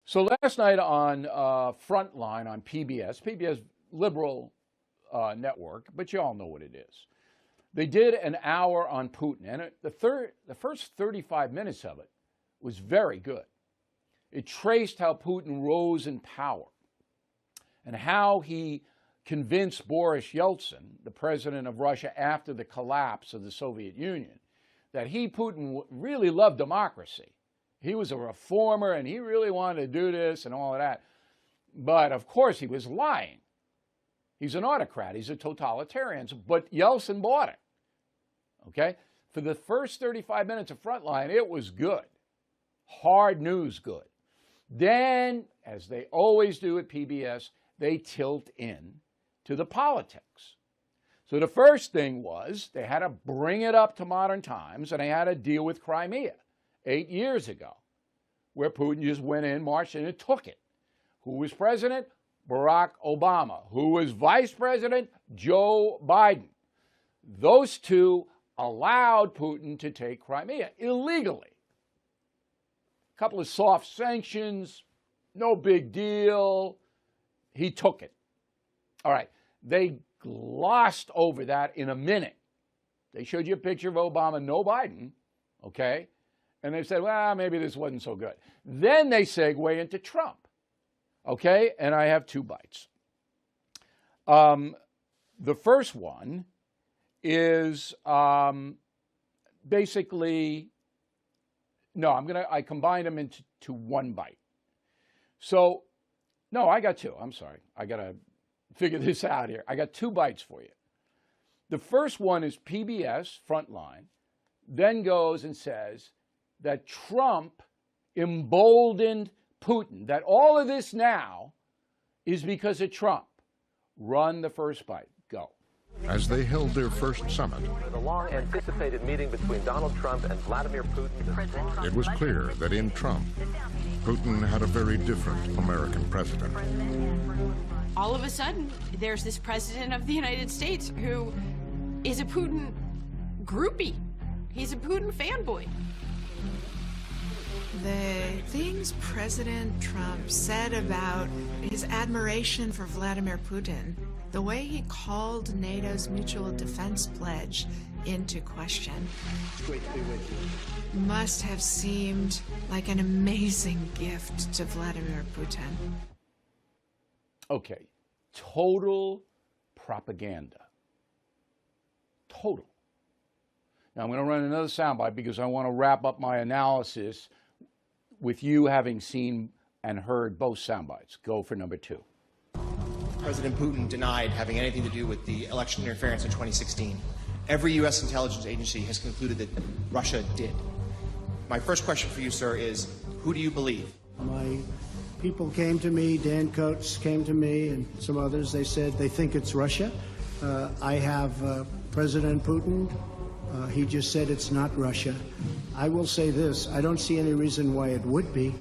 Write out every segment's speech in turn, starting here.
So last night on Frontline on PBS liberal network, but you all know what it is. They did an hour on Putin, and the first 35 minutes of it was very good. It traced how Putin rose in power and how he convinced Boris Yeltsin, the president of Russia after the collapse of the Soviet Union, that Putin, really loved democracy. He was a reformer and he really wanted to do this and all of that. But of course he was lying. He's an autocrat. He's a totalitarian. But Yeltsin bought it. Okay? For the first 35 minutes of Frontline, it was good. Hard news good. Then, as they always do at PBS, they tilt in to the politics. So the first thing was they had to bring it up to modern times, and they had to deal with Crimea 8 years ago, where Putin just went in, marched in, and took it. Who was president? Barack Obama. Who was vice president? Joe Biden. Those two allowed Putin to take Crimea illegally. A couple of soft sanctions, no big deal. He took it. All right, they glossed over that in a minute. They showed you a picture of Obama, no Biden, okay? And they said, well, maybe this wasn't so good. Then they segue into Trump, okay? And I have two bites. The first one is basically, no, I combined them into one bite. So, no, I got two. I'm sorry. I got to figure this out here. I got two bites for you. The first one is PBS Frontline, then goes and says that Trump emboldened Putin, that all of this now is because of Trump. Run the first bite. Go. As they held their first summit, the long-anticipated meeting between Donald Trump and Vladimir Putin. It was clear that in Trump, Putin had a very different American president. All of a sudden, there's this president of the United States who is a Putin groupie. He's a Putin fanboy. The things President Trump said about his admiration for Vladimir Putin, the way he called NATO's mutual defense pledge into question, must have seemed like an amazing gift to Vladimir Putin. Okay, total propaganda. Total. Now I'm going to run another soundbite because I want to wrap up my analysis with you having seen and heard both soundbites. Go for number two. President Putin denied having anything to do with the election interference in 2016. Every U.S. intelligence agency has concluded that Russia did. My first question for you, sir, is who do you believe? My people came to me, Dan Coates came to me, and some others. They said they think it's Russia. I have President Putin. He just said it's not Russia. I will say this. I don't see any reason why it would be.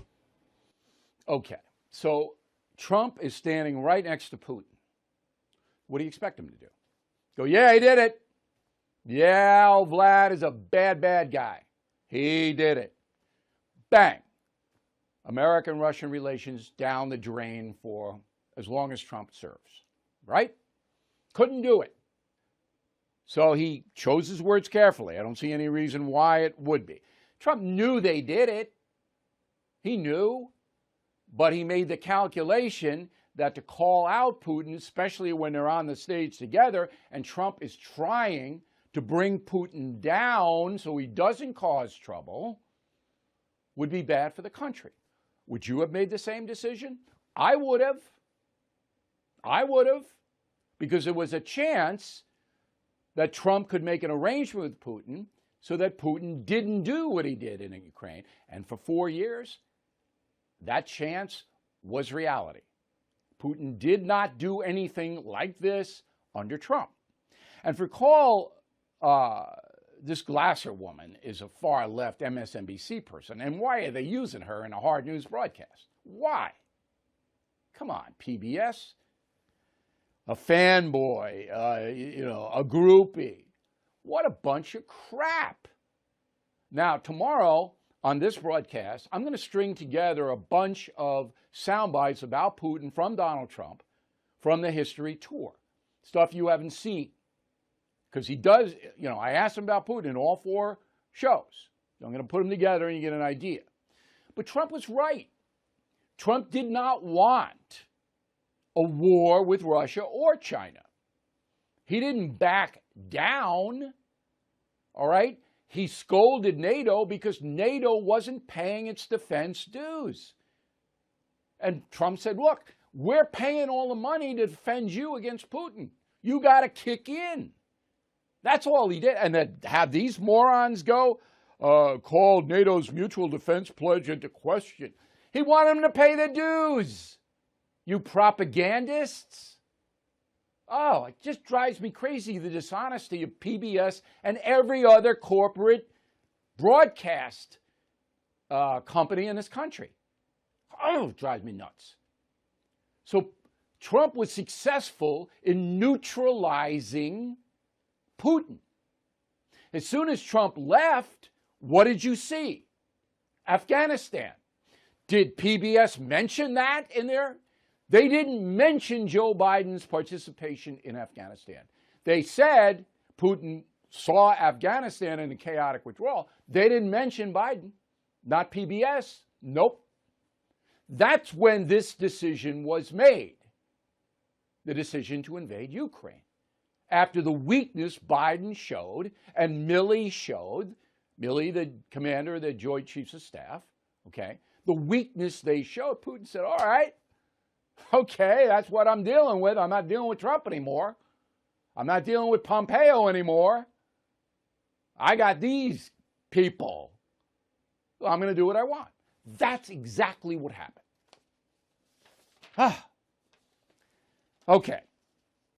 Okay. So Trump is standing right next to Putin. What do you expect him to do? Go, yeah, he did it. Yeah, old Vlad is a bad, bad guy. He did it. Bang. American-Russian relations down the drain for as long as Trump serves. Right? Couldn't do it. So he chose his words carefully. I don't see any reason why it would be. Trump knew they did it. He knew. But he made the calculation that to call out Putin, especially when they're on the stage together, and Trump is trying to bring Putin down so he doesn't cause trouble, would be bad for the country. Would you have made the same decision? I would have. I would have. Because there was a chance that Trump could make an arrangement with Putin so that Putin didn't do what he did in Ukraine. And for 4 years, that chance was reality. Putin did not do anything like this under Trump. And for recall, this Glasser woman is a far-left MSNBC person. And why are they using her in a hard news broadcast? Why? Come on, PBS. A fanboy, a groupie. What a bunch of crap. Now, tomorrow, on this broadcast, I'm going to string together a bunch of sound bites about Putin from Donald Trump from the history tour. Stuff you haven't seen. Because he does, I asked him about Putin in all 4 shows. So I'm going to put them together and you get an idea. But Trump was right. Trump did not want a war with Russia or China. He didn't back down, all right? He scolded NATO because NATO wasn't paying its defense dues. And Trump said, look, we're paying all the money to defend you against Putin. You got to kick in. That's all he did. And then have these morons go, called NATO's mutual defense pledge into question. He wanted them to pay the dues. You propagandists. Oh, it just drives me crazy, the dishonesty of PBS and every other corporate broadcast company in this country. Oh, it drives me nuts. So Trump was successful in neutralizing Putin. As soon as Trump left, what did you see? Afghanistan. Did PBS mention that in there? They didn't mention Joe Biden's participation in Afghanistan. They said Putin saw Afghanistan in a chaotic withdrawal. They didn't mention Biden. Not PBS. Nope. That's when this decision was made. The decision to invade Ukraine. After the weakness Biden showed and Milley showed, Milley, the commander of the Joint Chiefs of Staff, okay, the weakness they showed, Putin said, all right, okay, that's what I'm dealing with. I'm not dealing with Trump anymore. I'm not dealing with Pompeo anymore. I got these people. I'm going to do what I want. That's exactly what happened. Okay.